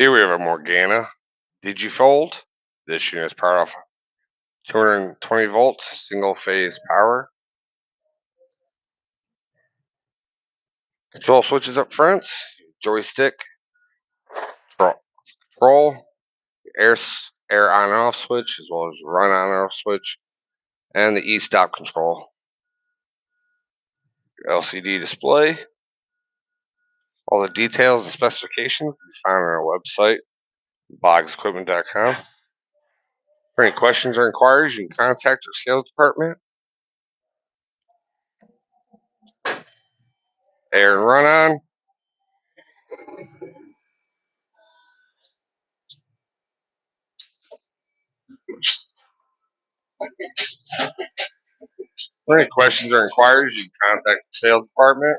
Here we have a Morgana DigiFold. This unit is powered off 220 volts, single phase power. Control switches up front, joystick, control, air on and off switch, as well as run on and off switch, and the e-stop control. LCD display. All the details and specifications can be found on our website, boggsequipment.com. For any questions or inquiries, you can contact our sales department. Air and run on. For any questions or inquiries, you can contact the sales department.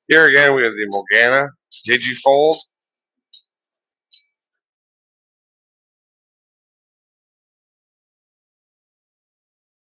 Here again, we have the Morgana DigiFold